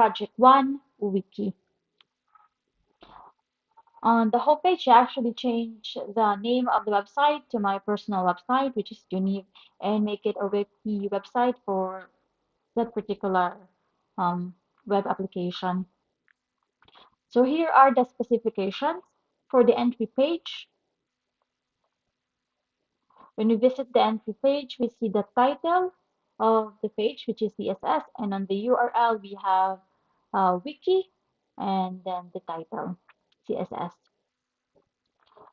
Project 1 Wiki. On the homepage, I actually change the name of the website to my personal website, which is Unique, and make it a Wiki website for that particular um, web application. So here are the specifications for the entry page. When we visit the entry page, we see the title of the page, which is CSS, and on the URL we have wiki and then the title CSS.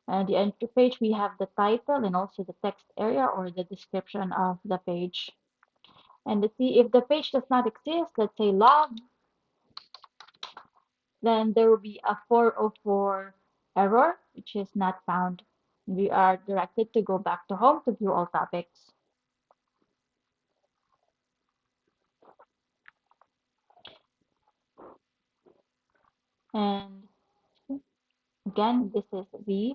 And the entry page, we have the title and also the text area or the description of the page. And let's see if the page does not exist, let's say log, then there will be a 404 error, which is not found. We are directed to go back to home to view all topics. And again, this is the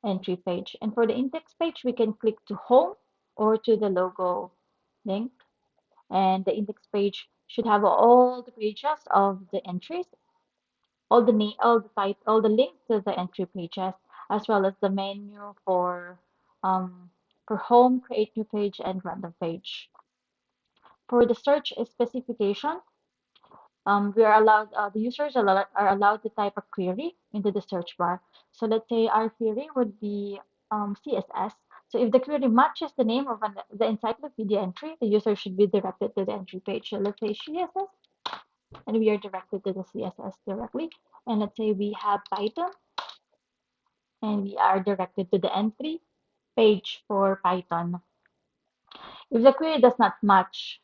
entry page. And for the index page, we can click to home or to the logo link. And the index page should have all the pages of the entries, all the name, all the title, all the links to the entry pages, as well as the menu um, for home, create new page, and random page. For the search specification, we are allowed, the users are allowed to type a query into the search bar. So let's say our query would be CSS. So if the query matches the name of the encyclopedia entry, the user should be directed to the entry page. So let's say CSS, and we are directed to the CSS directly. And let's say we have Python, and we are directed to the entry page for Python. If the query does not match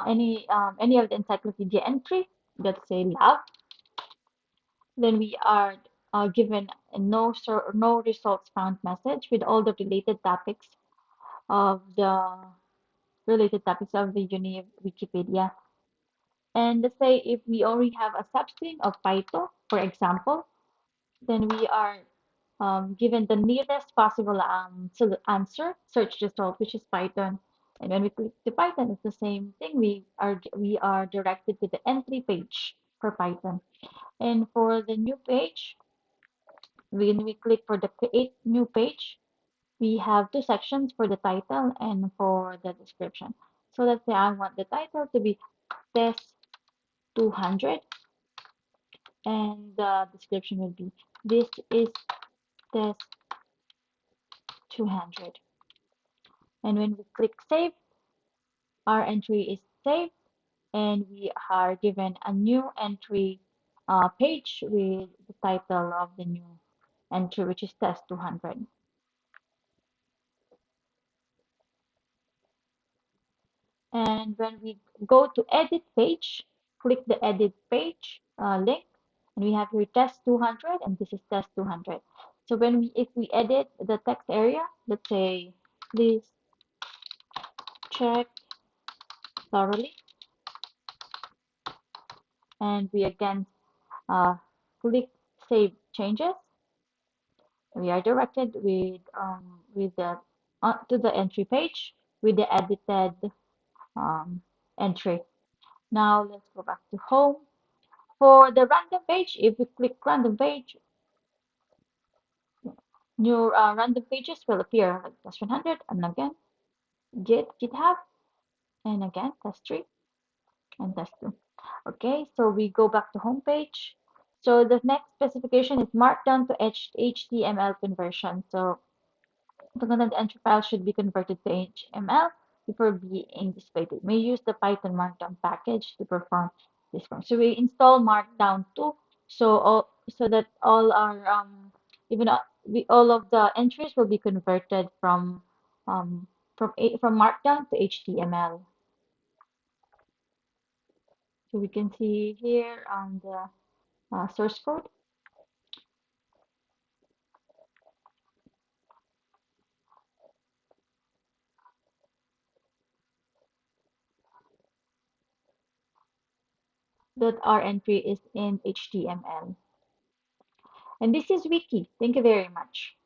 any of the encyclopedia entry, let's say lab, then we are given a no results found message with all the related topics of the uni Wikipedia. And let's say if we only have a substring of Python, for example, then we are given the nearest possible answer search result, which is Python. And when we click the Python, it's the same thing. We are directed to the entry page for Python. And for the new page, when we click for the create new page, we have two sections for the title and for the description. So let's say I want the title to be test 200 and the description will be this is test 200. And when we click save, our entry is saved and we are given a new entry page with the title of the new entry, which is test 200. And when we go to edit page, click the edit page link, and we have here test 200, and this is test 200. So if we edit the text area, let's say, please check thoroughly, and we again click save changes, we are directed with the to the entry page with the edited um, entry. Now let's go back to home. For the random page, if we click random page, new random pages will appear like test 100, and again GitHub, and again test 3 and test 2. Okay, so we go back to home page. So the next specification is Markdown to HTML conversion. So the content entry file should be converted to HTML before being displayed. We may use the Python Markdown package to perform this one. So we install Markdown too, so that all our even all of the entries will be converted um, from Markdown to HTML. So we can see here on the source code that our entry is in HTML. And this is Wiki. Thank you very much.